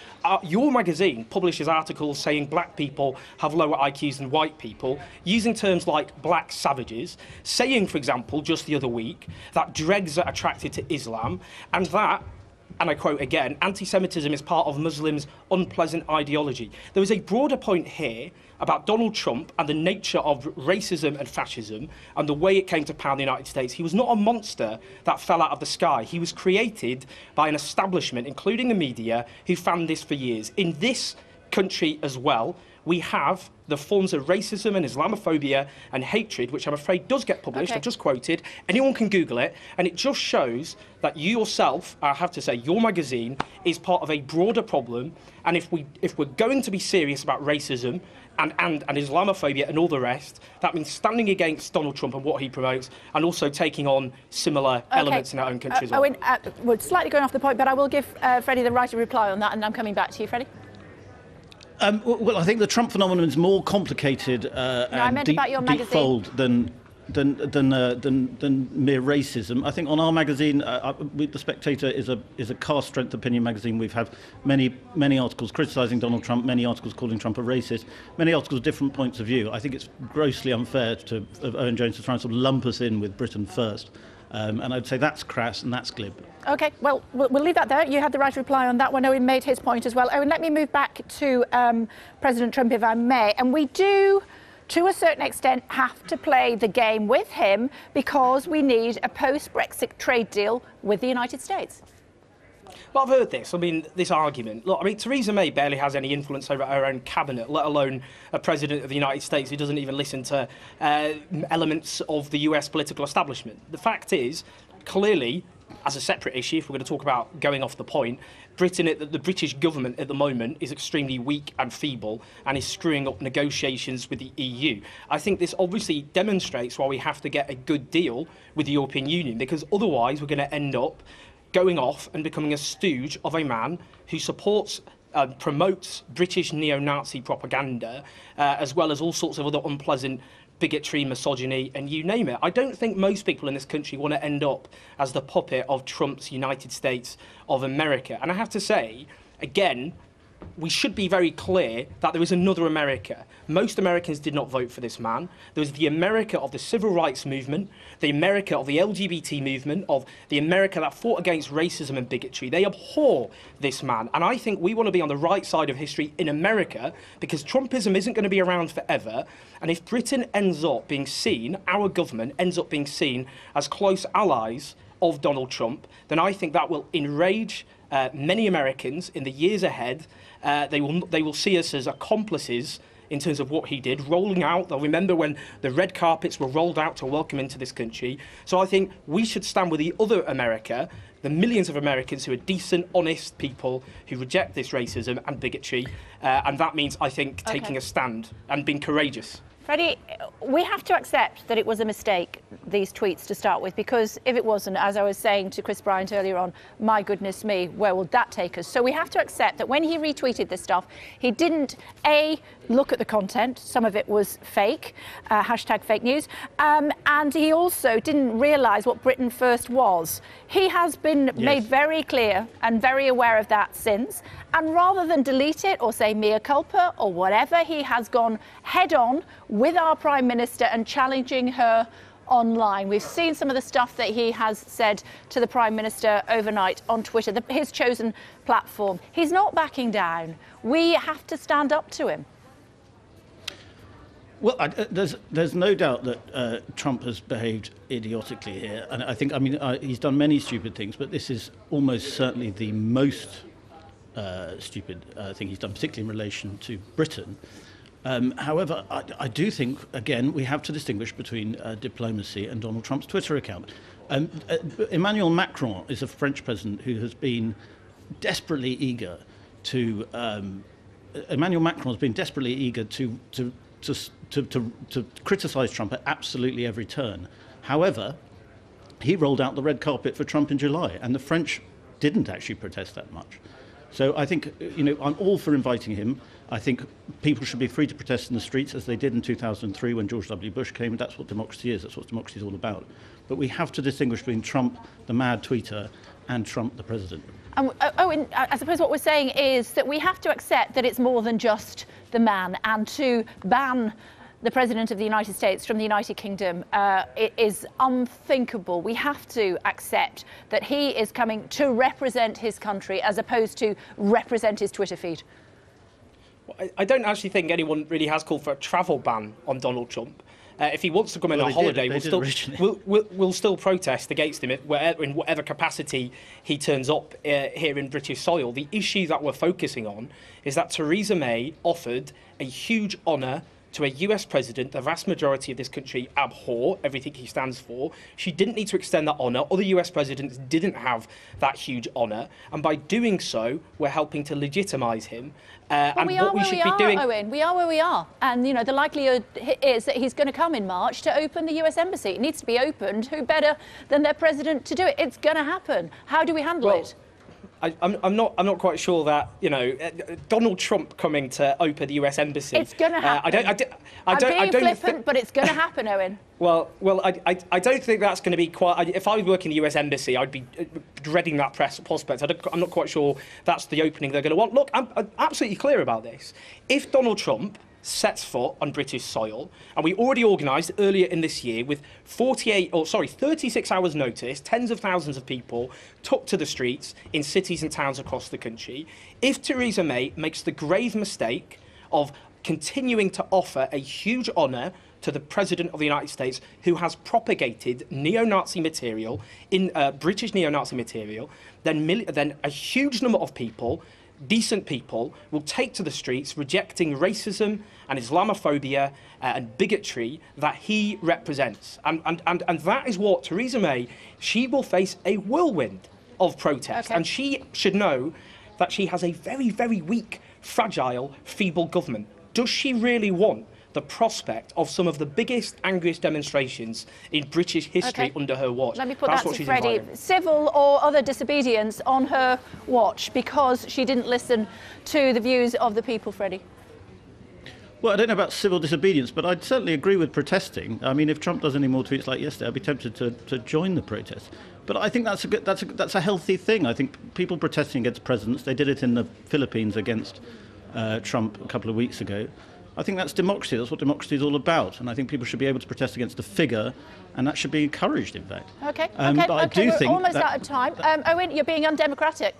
magazine publishes articles saying black people have lower IQs than white people, using terms like black savages, saying, for example, just the other week, that dregs are attracted to Islam, and that, and I quote again, anti-Semitism is part of Muslims' unpleasant ideology. There is a broader point here about Donald Trump and the nature of racism and fascism and the way it came to power the United States. He was not a monster that fell out of the sky. He was created by an establishment, including the media, who fanned this for years. In this country as well, we have the forms of racism and Islamophobia and hatred, which I'm afraid does get published. Okay. I've just quoted. Anyone can Google it. And it just shows that you yourself, I have to say, your magazine is part of a broader problem. And if we're going to be serious about racism and Islamophobia and all the rest, that means standing against Donald Trump and what he promotes, and also taking on similar elements in our own country as well. Owen, we're slightly going off the point, but I will give Freddie the right to reply on that, and I'm coming back to you, Freddie. Well, I think the Trump phenomenon is more complicated and deep-fold than mere racism. I think on our magazine, The Spectator is a car-strength opinion magazine. We've had many articles criticising Donald Trump, many articles calling Trump a racist, many articles with different points of view. I think it's grossly unfair of Owen Jones to try and sort of lump us in with Britain first. And I'd say that's crass and that's glib. OK, well, we'll leave that there. You had the right to reply on that one. Owen made his point as well. Owen, let me move back to President Trump, if I may. And we do, to a certain extent, have to play the game with him because we need a post-Brexit trade deal with the United States. Well, I've heard this. I mean, this argument. Look, I mean, Theresa May barely has any influence over her own cabinet, let alone a president of the United States who doesn't even listen to elements of the US political establishment. The fact is, clearly, as a separate issue, if we're going to talk about going off the point, the British government at the moment is extremely weak and feeble and is screwing up negotiations with the EU. I think this obviously demonstrates why we have to get a good deal with the European Union, because otherwise we're going to end up going off and becoming a stooge of a man who supports promotes British neo-Nazi propaganda, as well as all sorts of other unpleasant bigotry, misogyny, and you name it. I don't think most people in this country want to end up as the puppet of Trump's United States of America. And I have to say, again, we should be very clear that there is another America. Most Americans did not vote for this man. There was the America of the civil rights movement, the America of the LGBT movement, of the America that fought against racism and bigotry. They abhor this man. And I think we want to be on the right side of history in America, because Trumpism isn't going to be around forever. And if Britain ends up being seen, our government ends up being seen as close allies of Donald Trump, then I think that will enrage many Americans in the years ahead. They will see us as accomplices in terms of what he did, rolling out. They'll remember when the red carpets were rolled out to welcome him into this country. So I think we should stand with the other America, the millions of Americans who are decent, honest people who reject this racism and bigotry. And that means, I think, taking a stand and being courageous. Freddie, we have to accept that it was a mistake, these tweets, to start with, because if it wasn't, as I was saying to Chris Bryant earlier on, my goodness me, where will that take us? So we have to accept that when he retweeted this stuff, he didn't, A, look at the content. Some of it was fake, hashtag fake news, and he also didn't realise what Britain First was. He has been made very clear and very aware of that since, and rather than delete it or say mea culpa or whatever, he has gone head on with our Prime Minister and challenging her online. We've seen some of the stuff that he has said to the Prime Minister overnight on Twitter, his chosen platform. He's not backing down. We have to stand up to him. Well, there's no doubt that Trump has behaved idiotically here. And I think, he's done many stupid things, but this is almost certainly the most stupid thing he's done, particularly in relation to Britain. However, I do think, again, we have to distinguish between diplomacy and Donald Trump's Twitter account. Emmanuel Macron is a French president who has been desperately eager to... Emmanuel Macron has been desperately eager to criticise Trump at absolutely every turn. However, he rolled out the red carpet for Trump in July, and the French didn't actually protest that much. So I think, I'm all for inviting him. I think people should be free to protest in the streets, as they did in 2003 when George W. Bush came. That's what democracy is. That's what democracy is all about. But we have to distinguish between Trump, the mad tweeter, and Trump, the president. And I suppose what we're saying is that we have to accept that it's more than just the man, and to ban the President of the United States from the United Kingdom it is unthinkable. We have to accept that he is coming to represent his country as opposed to represent his Twitter feed. Well, I don't actually think anyone really has called for a travel ban on Donald Trump. If he wants to come on a holiday, we'll still protest against him in whatever capacity he turns up here in British soil. The issue that we're focusing on is that Theresa May offered a huge honour to a US president the vast majority of this country abhor, everything he stands for. She didn't need to extend that honour. Other US presidents didn't have that huge honour. And by doing so, we're helping to legitimise him. And what we should be doing... Owen, we are where we are. And, the likelihood is that he's going to come in March to open the US embassy. It needs to be opened. Who better than their president to do it? It's going to happen. How do we handle it? I'm not quite sure that Donald Trump coming to open the US embassy. It's going to happen. I'm being flippant, but it's going to happen, Owen. Well, I don't think that's going to be quite. If I was working the US embassy, I'd be dreading that prospect. I'm not quite sure that's the opening they're going to want. Look, I'm absolutely clear about this. If Donald Trump sets foot on British soil, and we already organised earlier in this year with 36 hours notice, tens of thousands of people took to the streets in cities and towns across the country. If Theresa May makes the grave mistake of continuing to offer a huge honour to the President of the United States, who has propagated neo-Nazi material, British neo-Nazi material, then a huge number of people, decent people, will take to the streets rejecting racism and Islamophobia and bigotry that he represents. And that is what Theresa May, she will face a whirlwind of protest. And she should know that she has a very, very weak, fragile, feeble government. Does she really want the prospect of some of the biggest, angriest demonstrations in British history under her watch? Let me put that to Freddie. Civil or other disobedience on her watch because she didn't listen to the views of the people, Freddie? Well, I don't know about civil disobedience, but I'd certainly agree with protesting. I mean, if Trump does any more tweets like yesterday, I'd be tempted to join the protest. But I think that's a healthy thing. I think people protesting against presidents, they did it in the Philippines against Trump a couple of weeks ago. I think that's democracy. That's what democracy is all about. And I think people should be able to protest against a figure, and that should be encouraged, in fact. OK, but I do we're think almost out of time. Owen, you're being undemocratic.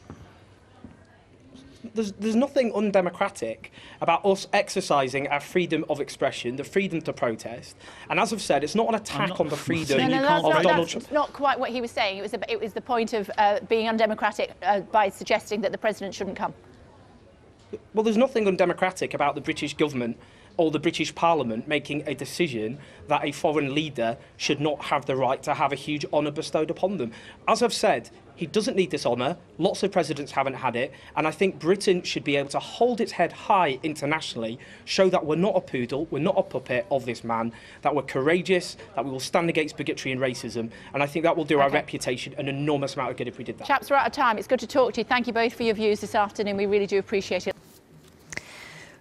There's nothing undemocratic about us exercising our freedom of expression, the freedom to protest. And as I've said, it's not an attack on the freedom of Donald Trump. That's not quite what he was saying. It was the point of being undemocratic by suggesting that the president shouldn't come. Well, there's nothing undemocratic about the British government or the British Parliament making a decision that a foreign leader should not have the right to have a huge honour bestowed upon them. As I've said, he doesn't need this honour. Lots of presidents haven't had it. And I think Britain should be able to hold its head high internationally, show that we're not a poodle, we're not a puppet of this man, that we're courageous, that we will stand against bigotry and racism. And I think that will do our reputation an enormous amount of good if we did that. Chaps, we're out of time. It's good to talk to you. Thank you both for your views this afternoon. We really do appreciate it.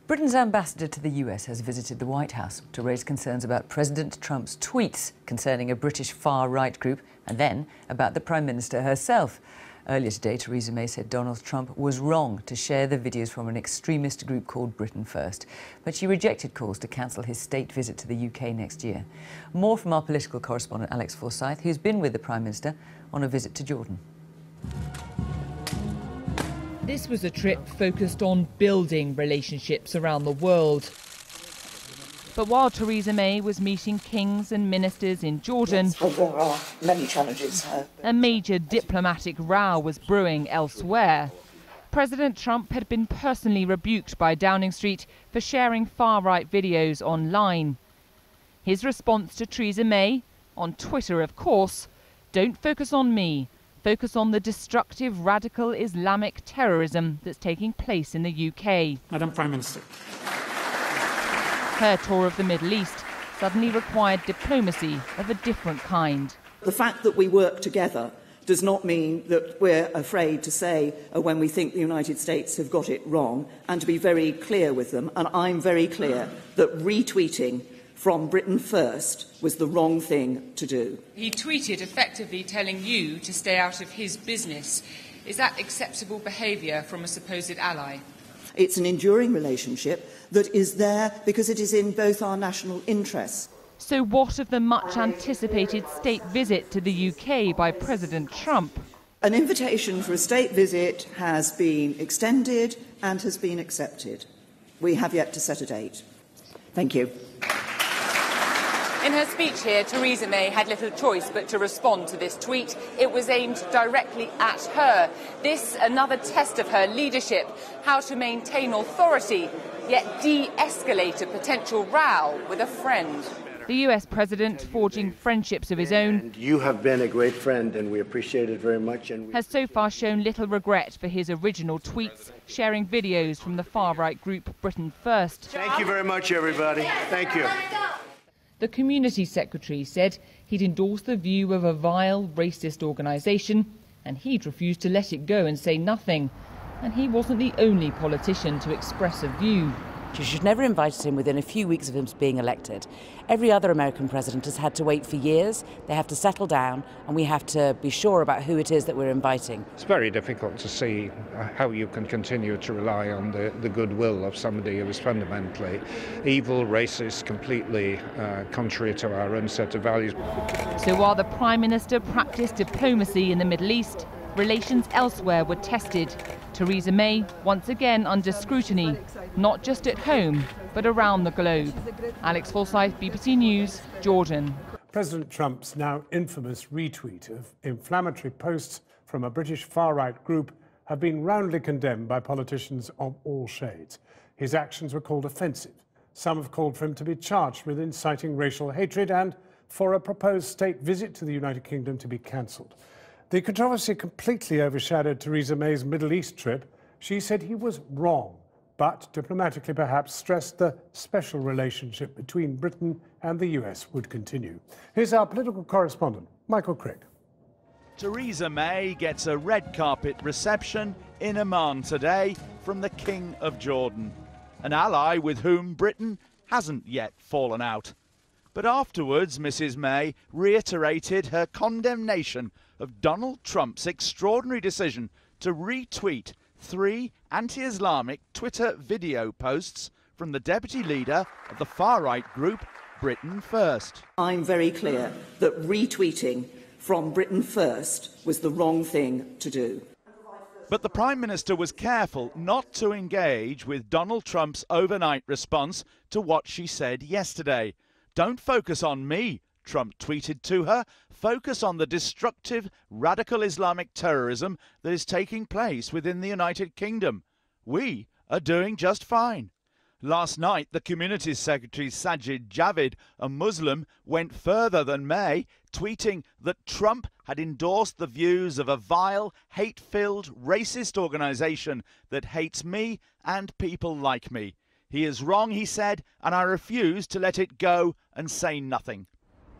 Britain's ambassador to the US has visited the White House to raise concerns about President Trump's tweets concerning a British far-right group and then about the Prime Minister herself. Earlier today, Theresa May said Donald Trump was wrong to share the videos from an extremist group called Britain First, but she rejected calls to cancel his state visit to the UK next year. More from our political correspondent Alex Forsyth, who's been with the Prime Minister on a visit to Jordan. This was a trip focused on building relationships around the world. But while Theresa May was meeting kings and ministers in Jordan, yes, well, there are many challenges. A major diplomatic row was brewing elsewhere. President Trump had been personally rebuked by Downing Street for sharing far-right videos online. His response to Theresa May, on Twitter of course, "Don't focus on me. Focus on the destructive radical Islamic terrorism that's taking place in the UK." Madam Prime Minister. Her tour of the Middle East suddenly required diplomacy of a different kind. The fact that we work together does not mean that we're afraid to say when we think the United States have got it wrong, and to be very clear with them. And I'm very clear that retweeting from Britain First was the wrong thing to do. He tweeted effectively telling you to stay out of his business. Is that acceptable behaviour from a supposed ally? It's an enduring relationship that is there because it is in both our national interests. So what of the much-anticipated state visit to the UK by President Trump? An invitation for a state visit has been extended and has been accepted. We have yet to set a date. Thank you. In her speech here, Theresa May had little choice but to respond to this tweet. It was aimed directly at her. This, another test of her leadership, how to maintain authority, yet de-escalate a potential row with a friend. The US president, forging friendships of his own, and you have been a great friend, and we appreciate it very much. And has so far shown little regret for his original tweets, sharing videos from the far-right group Britain First. Thank you very much, everybody. Thank you. The Community Secretary said he'd endorsed the view of a vile, racist organisation, and he'd refused to let it go and say nothing. And he wasn't the only politician to express a view. She should never have invited him within a few weeks of him being elected. Every other American president has had to wait for years. They have to settle down, and we have to be sure about who it is that we're inviting. It's very difficult to see how you can continue to rely on the goodwill of somebody who is fundamentally evil, racist, completely contrary to our own set of values. So while the Prime Minister practiced diplomacy in the Middle East, relations elsewhere were tested. Theresa May once again under scrutiny, not just at home, but around the globe. Alex Forsyth, BBC News, Jordan. President Trump's now infamous retweet of inflammatory posts from a British far-right group have been roundly condemned by politicians of all shades. His actions were called offensive. Some have called for him to be charged with inciting racial hatred and for a proposed state visit to the United Kingdom to be cancelled. The controversy completely overshadowed Theresa May's Middle East trip. She said he was wrong, but diplomatically perhaps stressed the special relationship between Britain and the US would continue. Here's our political correspondent, Michael Crick. Theresa May gets a red carpet reception in Amman today from the King of Jordan, an ally with whom Britain hasn't yet fallen out. But afterwards, Mrs May reiterated her condemnation of Donald Trump's extraordinary decision to retweet 3 anti-Islamic Twitter video posts from the deputy leader of the far-right group Britain First. I'm very clear that retweeting from Britain First was the wrong thing to do. But the Prime Minister was careful not to engage with Donald Trump's overnight response to what she said yesterday. "Don't focus on me," Trump tweeted to her. "Focus on the destructive radical Islamic terrorism that is taking place within the United Kingdom. We are doing just fine." Last night, the Communities Secretary Sajid Javid, a Muslim, went further than May, tweeting that Trump had endorsed the views of a vile, hate-filled, racist organisation that hates me and people like me. "He is wrong," he said, "and I refuse to let it go and say nothing."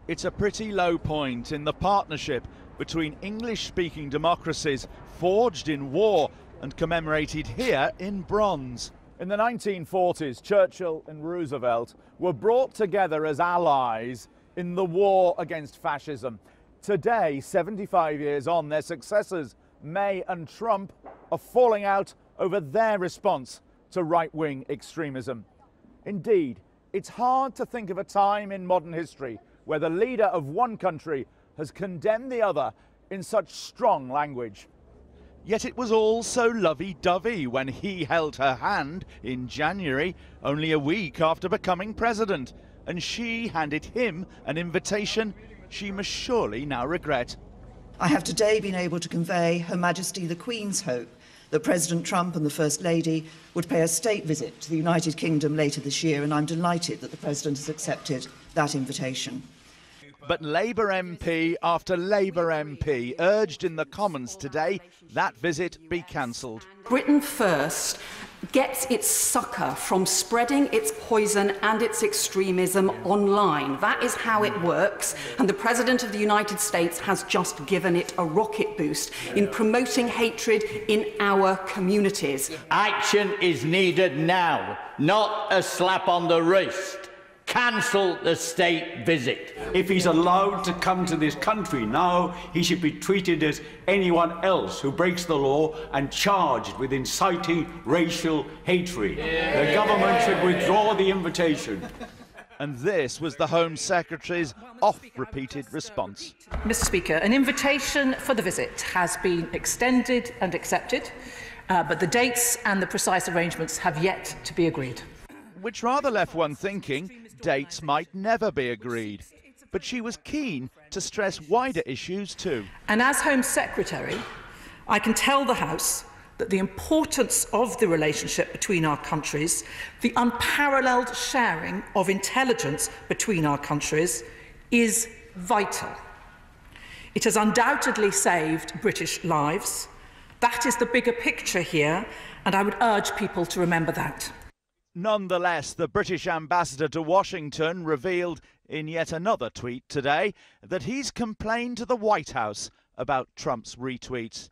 It's a pretty low point in the partnership between English-speaking democracies forged in war and commemorated here in bronze. In the 1940s, Churchill and Roosevelt were brought together as allies in the war against fascism. Today, 75 years on, their successors, May and Trump, are falling out over their response to right-wing extremism. Indeed, it's hard to think of a time in modern history where the leader of one country has condemned the other in such strong language. Yet it was all so lovey-dovey when he held her hand in January, only a week after becoming president, and she handed him an invitation she must surely now regret. I have today been able to convey Her Majesty the Queen's hope that President Trump and the First Lady would pay a state visit to the United Kingdom later this year, and I'm delighted that the President has accepted that invitation. But Labour MP after Labour MP urged in the Commons today that visit be cancelled. Britain First gets its succour from spreading its poison and its extremism online. That is how it works, and the President of the United States has just given it a rocket boost in promoting hatred in our communities. Action is needed now, not a slap on the wrist. Cancel the state visit. If he's allowed to come to this country now, he should be treated as anyone else who breaks the law and charged with inciting racial hatred. The government should withdraw the invitation. And this was the Home Secretary's oft-repeated response. Mr. Speaker, an invitation for the visit has been extended and accepted, but the dates and the precise arrangements have yet to be agreed. Which rather left one thinking dates might never be agreed. But she was keen to stress wider issues too. And as Home Secretary, I can tell the House that the importance of the relationship between our countries, the unparalleled sharing of intelligence between our countries, is vital. It has undoubtedly saved British lives. That is the bigger picture here, and I would urge people to remember that. Nonetheless, the British ambassador to Washington revealed in yet another tweet today that he's complained to the White House about Trump's retweets.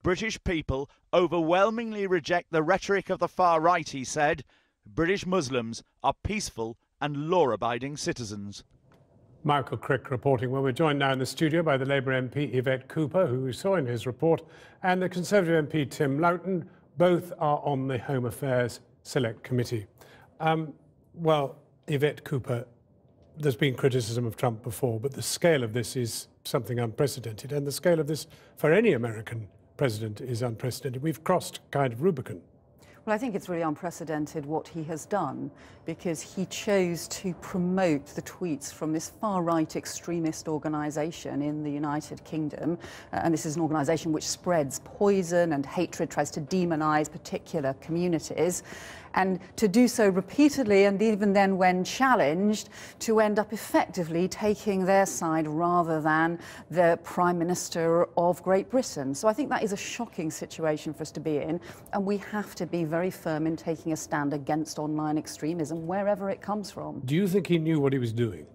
British people overwhelmingly reject the rhetoric of the far right, he said. British Muslims are peaceful and law-abiding citizens. Michael Crick reporting. Well, we're joined now in the studio by the Labour MP Yvette Cooper, who we saw in his report, and the Conservative MP Tim Loughton. Both are on the Home Affairs Select Committee. Well, Yvette Cooper, there's been criticism of Trump before, but the scale of this is something unprecedented, and the scale of this for any American president is unprecedented. We've crossed kind of Rubicon. Well, I think it's really unprecedented what he has done, because he chose to promote the tweets from this far-right extremist organisation in the United Kingdom. And this is an organisation which spreads poison and hatred, tries to demonise particular communities. And to do so repeatedly, and even then when challenged, to end up effectively taking their side rather than the Prime Minister of Great Britain. So I think that is a shocking situation for us to be in, and we have to be very firm in taking a stand against online extremism, wherever it comes from. Do you think he knew what he was doing?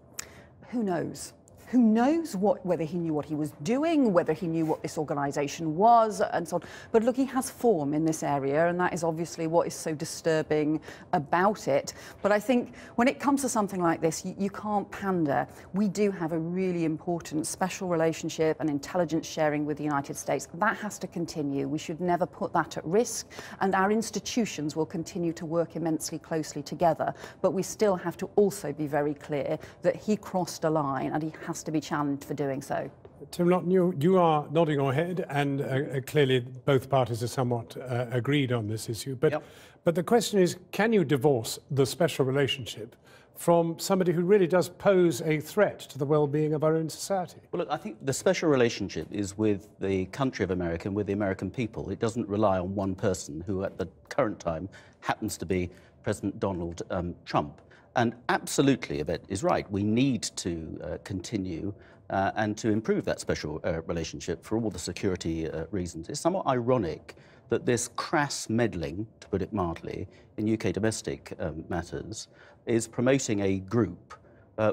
Who knows? Who knows whether he knew what he was doing, whether he knew what this organisation was, and so on. But look, he has form in this area, and that is obviously what is so disturbing about it. But I think when it comes to something like this, you can't pander. We do have a really important special relationship and intelligence sharing with the United States. That has to continue. We should never put that at risk, and our institutions will continue to work immensely closely together. But we still have to also be very clear that he crossed a line and he has to be challenged for doing so. Tim Lawton, you are nodding your head, and clearly both parties are somewhat agreed on this issue. But the question is, can you divorce the special relationship from somebody who really does pose a threat to the well-being of our own society? Well, look, I think the special relationship is with the country of America and with the American people. It doesn't rely on one person who at the current time happens to be President Donald Trump. And absolutely, Yvette is right. We need to continue and to improve that special relationship for all the security reasons. It's somewhat ironic that this crass meddling, to put it mildly, in UK domestic matters is promoting a group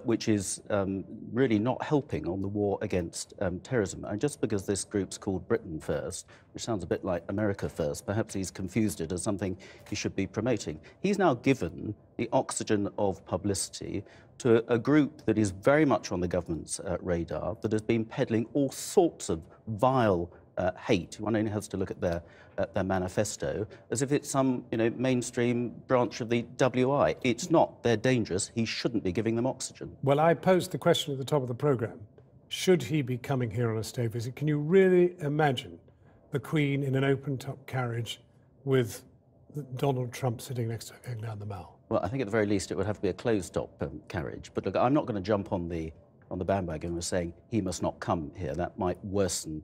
which is really not helping on the war against terrorism. And just because this group's called Britain First, which sounds a bit like America First, perhaps he's confused it as something he should be promoting. He's now given the oxygen of publicity to a group that is very much on the government's radar, that has been peddling all sorts of vile hate. One only has to look at their manifesto, as if it's some mainstream branch of the WI. It's not. They're dangerous. He shouldn't be giving them oxygen. Well, I posed the question at the top of the programme. Should he be coming here on a state visit? Can you really imagine the Queen in an open-top carriage with Donald Trump sitting next to her going down the Mall? Well, I think at the very least it would have to be a closed-top carriage. But look, I'm not going to jump on the bandwagon with saying he must not come here. That might worsen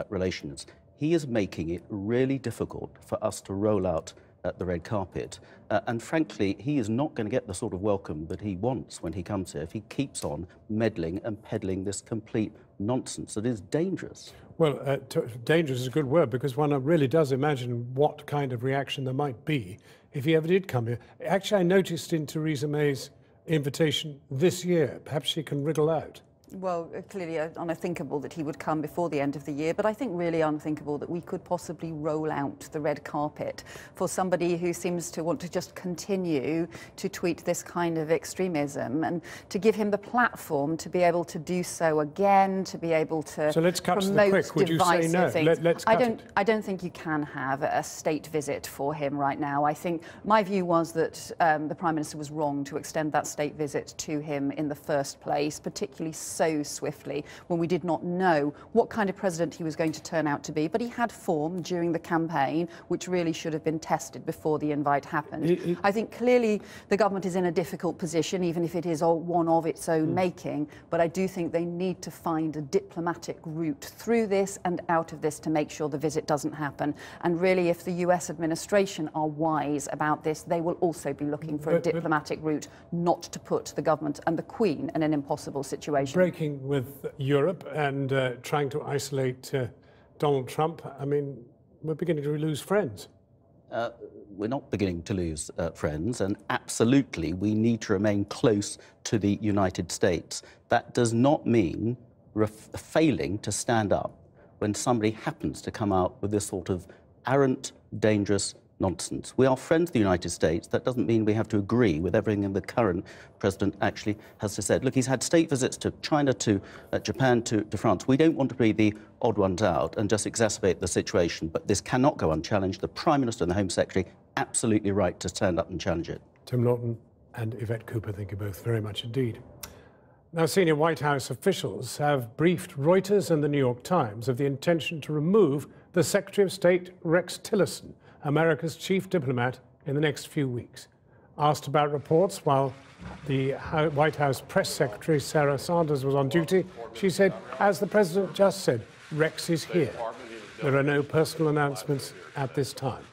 relations. He is making it really difficult for us to roll out the red carpet. And frankly, he is not going to get the sort of welcome that he wants when he comes here if he keeps on meddling and peddling this complete nonsense that is dangerous. Well, dangerous is a good word, because one really does imagine what kind of reaction there might be if he ever did come here. Actually, I noticed in Theresa May's invitation this year, perhaps she can wriggle out. Well, clearly unthinkable that he would come before the end of the year, but I think really unthinkable that we could possibly roll out the red carpet for somebody who seems to want to just continue to tweet this kind of extremism, and to give him the platform to be able to do so again, to be able to So let's cut to the quick. Would you say no? Let's cut it. I don't think you can have a state visit for him right now. I think my view was that the Prime Minister was wrong to extend that state visit to him in the first place, particularly so swiftly when we did not know what kind of president he was going to turn out to be. But he had form during the campaign, which really should have been tested before the invite happened. I think clearly the government is in a difficult position, even if it is one of its own making. But I do think they need to find a diplomatic route through this and out of this to make sure the visit doesn't happen. And really, if the US administration are wise about this, they will also be looking for a diplomatic route, not to put the government and the Queen in an impossible situation. Breaking with Europe and trying to isolate Donald Trump, I mean, we're beginning to lose friends. We're not beginning to lose friends, and absolutely we need to remain close to the United States. That does not mean failing to stand up when somebody happens to come out with this sort of arrant, dangerous nonsense. We are friends of the United States. That doesn't mean we have to agree with everything the current president actually has to say. Look, he's had state visits to China, to Japan, to France. We don't want to be the odd ones out and just exacerbate the situation, but this cannot go unchallenged. The Prime Minister and the Home Secretary absolutely right to stand up and challenge it. Tim Lawton and Yvette Cooper, thank you both very much indeed. Now, senior White House officials have briefed Reuters and the New York Times of the intention to remove the Secretary of State, Rex Tillerson, America's chief diplomat, in the next few weeks. Asked about reports while the White House press secretary, Sarah Sanders, was on duty, she said, as the president just said, Rex is here. There are no personal announcements at this time.